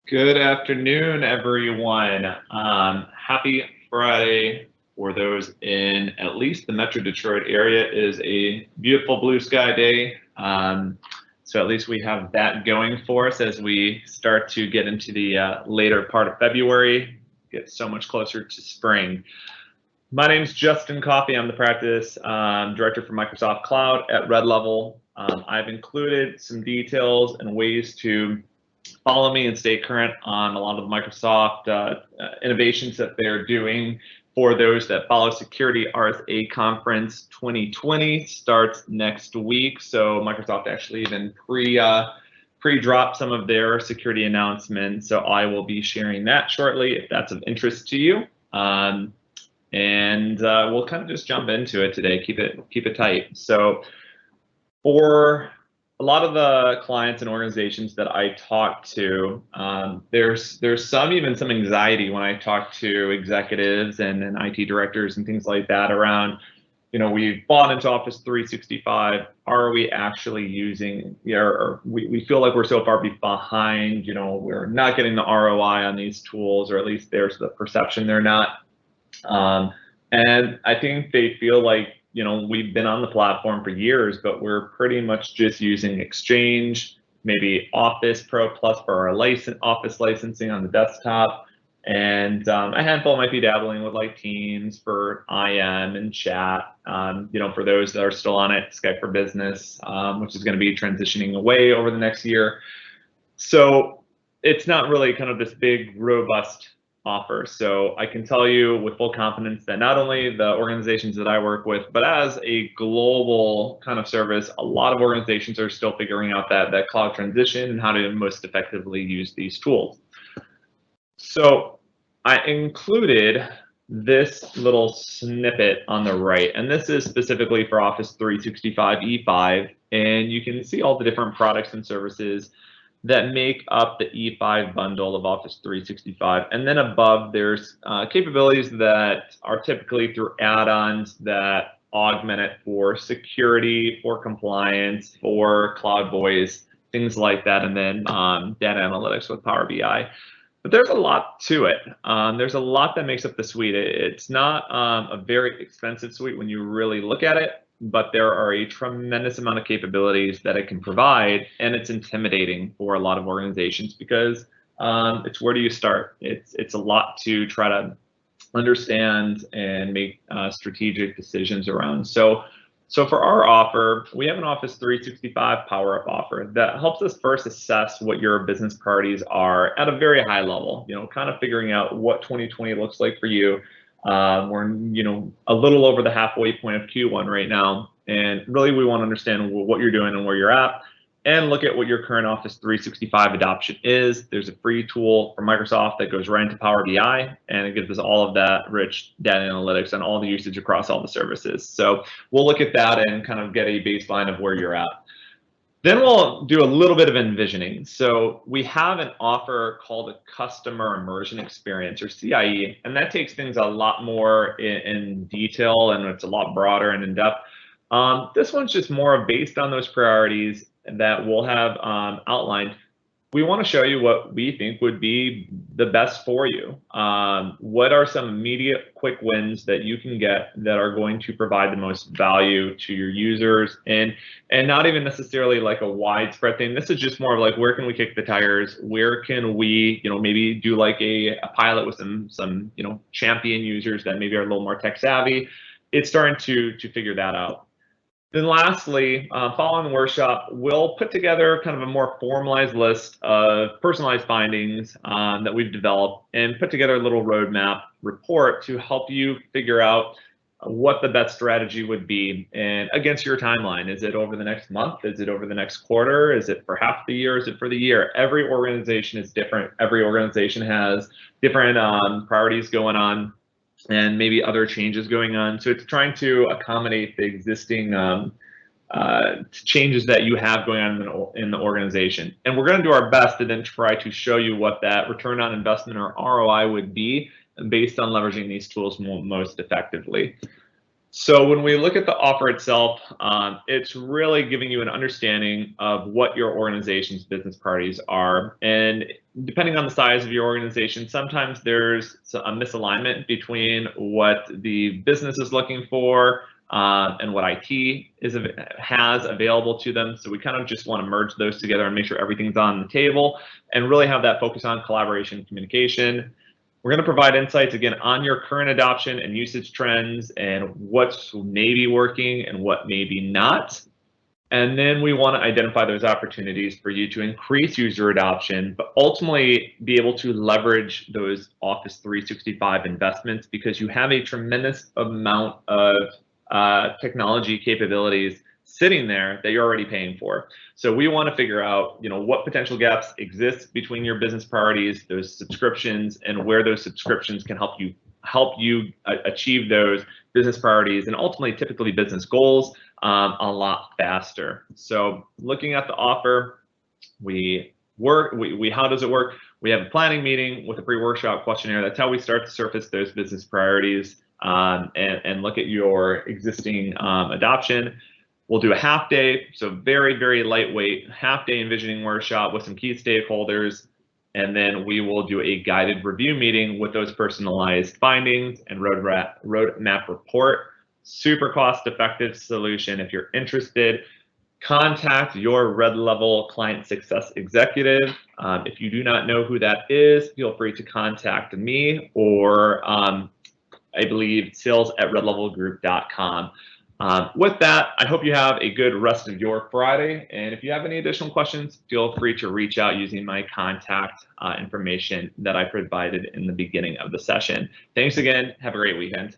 Good afternoon, everyone. Happy Friday for those in at least the Metro Detroit area. It is a beautiful blue sky day. So at least we have that going for us as we start to get into the later part of February, get so much closer to spring. My name is Justin Coffey. I'm the practice director for Microsoft Cloud at Red Level. I've included some details and ways to follow me and stay current on a lot of the Microsoft innovations that they're doing. For those that follow Security RSA Conference 2020 starts next week. So Microsoft actually even pre-dropped some of their security announcements. So I will be sharing that shortly if that's of interest to you. We'll kind of just jump into it today. Keep it tight. So for a lot of the clients and organizations that I talk to, there's even some anxiety when I talk to executives and IT directors and things like that around, we've bought into Office 365. Are we actually using, or we feel like we're so far behind, we're not getting the ROI on these tools, or at least there's the perception they're not. And I think they feel like, we've been on the platform for years, but we're pretty much just using Exchange, maybe Office Pro Plus for our Office licensing on the desktop. And a handful might be dabbling with like Teams for IM and chat. For those that are still on it, Skype for Business, which is going to be transitioning away over the next year. So it's not really kind of this big, robust offer. So I can tell you with full confidence that not only the organizations that I work with, but as a global kind of service, a lot of organizations are still figuring out that cloud transition and how to most effectively use these tools. So I included this little snippet on the right, and this is specifically for Office 365 E5, and you can see all the different products and services that make up the E5 bundle of Office 365. And then above, there's capabilities that are typically through add-ons that augment it for security, for compliance, for Cloud Voice, things like that, and then data analytics with Power BI. But there's a lot to it. There's a lot that makes up the suite. It's not a very expensive suite when you really look at it, but there are a tremendous amount of capabilities that it can provide, and it's intimidating for a lot of organizations because it's where do you start? It's a lot to try to understand and make strategic decisions around. So for our offer, we have an Office 365 Power Up offer that helps us first assess what your business priorities are at a very high level, kind of figuring out what 2020 looks like for you. We're, a little over the halfway point of Q1 right now. And really, we want to understand what you're doing and where you're at, and look at what your current Office 365 adoption is. There's a free tool from Microsoft that goes right into Power BI, and it gives us all of that rich data analytics and all the usage across all the services. So we'll look at that and kind of get a baseline of where you're at. Then we'll do a little bit of envisioning. So we have an offer called a Customer Immersion Experience, or CIE, and that takes things a lot more in detail, and it's a lot broader and in-depth. This one's just more based on those priorities that we'll have outlined. We want to show you what we think would be the best for you. What are some immediate quick wins that you can get that are going to provide the most value to your users, and not even necessarily like a widespread thing. This is just more of like, where can we kick the tires? Where can we, maybe do like a pilot with some champion users that maybe are a little more tech savvy. It's starting to figure that out. Then lastly, following the workshop, we'll put together kind of a more formalized list of personalized findings that we've developed, and put together a little roadmap report to help you figure out what the best strategy would be and against your timeline. Is it over the next month? Is it over the next quarter? Is it for half the year? Is it for the year? Every organization is different. Every organization has different priorities going on, and maybe other changes going on. So it's trying to accommodate the existing changes that you have going on in the organization. And we're going to do our best to then try to show you what that return on investment, or ROI, would be based on leveraging these tools most effectively. So when we look at the offer itself, it's really giving you an understanding of what your organization's business priorities are. And depending on the size of your organization, sometimes there's a misalignment between what the business is looking for and what IT has available to them. So we kind of just want to merge those together and make sure everything's on the table and really have that focus on collaboration and communication. We're going to provide insights again on your current adoption and usage trends and what's maybe working and what maybe not. And then we want to identify those opportunities for you to increase user adoption, but ultimately be able to leverage those Office 365 investments because you have a tremendous amount of technology capabilities sitting there that you're already paying for. So we want to figure out, what potential gaps exist between your business priorities, those subscriptions, and where those subscriptions can help you achieve those business priorities and ultimately typically business goals a lot faster. So looking at the offer, how does it work? We have a planning meeting with a pre-workshop questionnaire. That's how we start to surface those business priorities and look at your existing adoption. We'll do a half day, so very, very lightweight half day envisioning workshop with some key stakeholders. And then we will do a guided review meeting with those personalized findings and roadmap report. Super cost-effective solution. If you're interested, contact your red level client success executive. If you do not know who that is, feel free to contact me or I believe sales@redlevelgroup.com. With that, I hope you have a good rest of your Friday. And if you have any additional questions, feel free to reach out using my contact information that I provided in the beginning of the session. Thanks again. Have a great weekend.